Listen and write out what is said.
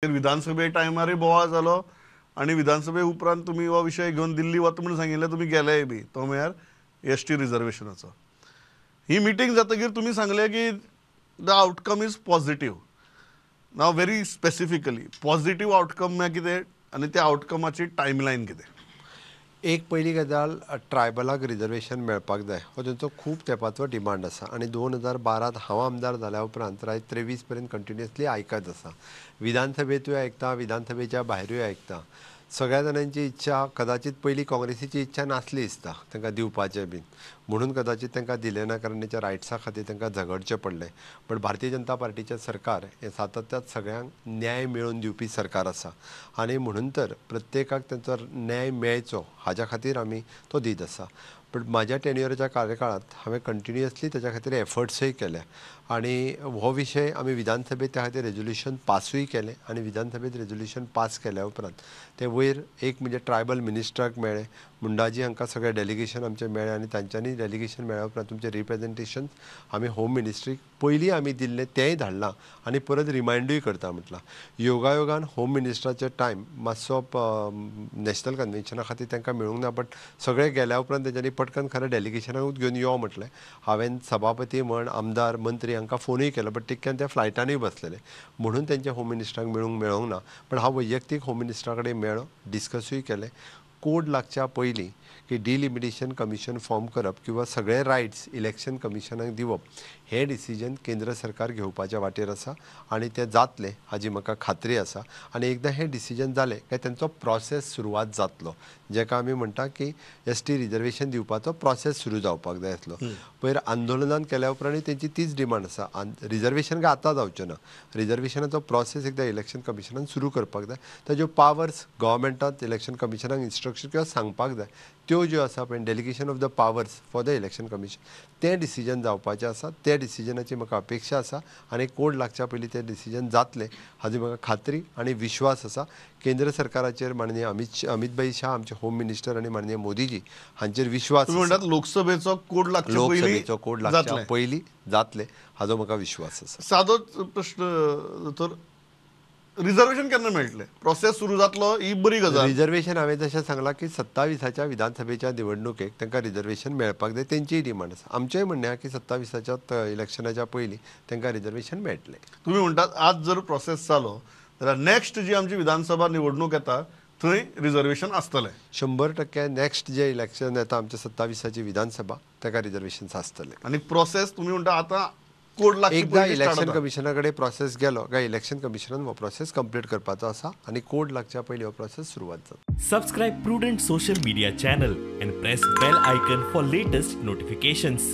विधानसभे टायमार बोवाळ जालो आणि विधानसभे उपरांत तुम्ही हो विषय घेऊन दिल्ली वता म्हणून सांगितलं, तुम्ही गेलेय बी तो म्हळ्यार एसटी रिजर्वेशनाचो. ही मिटींग जातकीर तुम्ही सांगले की the outcome is positive. Now very specifically positive outcome म्हळ्यार कितें आनी त्या आउटकमाची टायमलायन कितें? एक पहिली गजाल ट्रायबलाक रिजर्वेशन मेळपाक जाय हो तांचो खूब तेंपाचो डिमांड आसा आनी 2012 हांव आमदार जाल्या उपरांत 23 पर्यंत कंटिन्युअसली आयकत आसा. विधानसभेंतूय आयकता, विधानसभेच्या भायरूय आयकता. सगळ्या जाणांची इच्छा कदाचित पयलीं काँग्रेसीची इच्छा नासली दिसता तांकां दिवपाचें बीन, म्हणून कदाचित तांकां दिलें ना कारण तांच्या रायट्सा खातीर तांकां झगडचें पडलें. पण भारतीय जनता पार्टीचें सरकार हें सातत्यात सगळ्यांक न्याय मेळोवन दिवपी सरकार आसा आनी म्हणून तर प्रत्येकाक तांचो न्याय मेळचो हाज्या खातीर आमी तो दीत आसा. पण म्हाज्या टेन्युअराच्या कार्यकाळांत हांवें कंटिन्युअसली ताच्या खातीर एफर्ट्सूय केले आनी हो विशय आमी विधानसभेत त्या खातीर रेजोल्युशन पासूय केलें आनी विधानसभेत रेजोल्युशन पास केल्या उपरांत ते वयर एक म्हणजे ट्रायबल मिनिस्टराक मेळ्ळें, मुंडाजी हांकां सगळें डेलिगेशन आमचें मेळ्ळें आनी तांच्यांनी डेलिगेशन मेळ्ळ्या उपरांत तुमचें रिप्रेजेंटेशन आमी होम मिनिस्ट्रीक पयलीं आमी दिल्लें तेंय धाडलां आनी परत रिमायंडूय करता म्हटलां. योगायोगान होम मिनिस्टराचो टायम मातसो नॅशनल कन्वेन्शना खातीर तांकां मेळूंक ना, बट सगळें गेल्या उपरांत तेंच्यांनी पटकन खरें डेलिगेशनाकूच घेवन यो म्हटलें. हांवें सभापती म्हण आमदार मंत्री हांकां फोनूय केलो, बट तितक्यान ते फ्लायटानूय बसलेले म्हणून तेंच्या होम मिनिस्टराक मेळोंक ना. पण हांव वैयक्तीक होम मिनिस्टरा कडेन मेळ्ळो, डिस्कसूय केलें. कोड लागच्या पयलीं की डिलिमिटेशन कमिशन फॉर्म करप किंवा सगळे रायट्स इलेक्शन कमिशनाक दिवप हें डिसिजन केंद्र सरकार घेवपाच्या वाटेर आसा आनी तें जातलें हाजी म्हाका खात्री आसा. आनी एकदां हें डिसिजन जालें काय तेंचो प्रोसेस सुरवात जातलो, जेका आमी म्हणटा की एसटी रिजर्वेशन दिवपाचो प्रोसेस सुरू जावपाक जाय आसलो. पयर आंदोलनान केल्या उपरांत तेंची तीच डिमांड आसा, रिजर्वेशन काय आतां जावचें ना. रिजर्वेशनाचो प्रोसेस एकदां इलेक्शन कमिशनान सुरू करपाक जाय. ताज्यो पावर्स गव्हर्मेंटान इलेक्शन कमिशनाक इन्स्ट्रक्शन किंवा सांगपाक जाय त्यो ज्यो आसा पळय delegation of the powers for the election commission तें डिसिजन जावपाचें आसा. त्या डिसिजनाची म्हाका अपेक्षा आसा आनी कोड लागच्या पयलीं तें डिसिजन जातलें हाजी म्हाका खात्री आनी विश्वास आसा. केंद्र सरकाराचेर माननीय अमित भाई शाह आमचे होम मिनिस्टर आनी माननीय मोदीजी हांचेर विश्वास म्हणटात लोकसभेचो कोड लागच्या पयलीं जातलें हाजो म्हाका विश्वास आसा. सादोच प्रश्न तर रिजर्वेशन केन्ना मेळटलें? प्रोसेस सुरू जातलो ही बरी गजाल. रिजर्वेशन हांवें जशें सांगलां की 27च्या विधानसभेच्या निवडणुकेक तांकां रिजर्वेशन मेळपाक जाय, तेंचीय डिमांड आसा. आमचेंय म्हणणें की 27च्या इलेक्शनाच्या पयलीं तांकां रिजर्वेशन मेळटलें. तुम्ही म्हणटात आज जर प्रोसेस जालो जाल्यार नेक्स्ट जी आमची विधानसभा निवडणूक येता थंय रिजर्वेशन आसतलें. 100% नेक्स्ट जे इलेक्शन येता आमच्या 27ची विधानसभा ताका रिजर्वेशन्स आसतले. आनी प्रोसेस तुम्ही म्हणटा आतां कोड लागची एकदा इलेक्शन कमिशना कडेन प्रोसेस गेलो काय इलेक्शन कमिशनान हो प्रोसेस कंप्लीट करपाचो आसा आनी कोड लागच्या पयलीं हो प्रोसेस सुरवात जाता. Subscribe Prudent social media channel and press bell icon for latest notifications.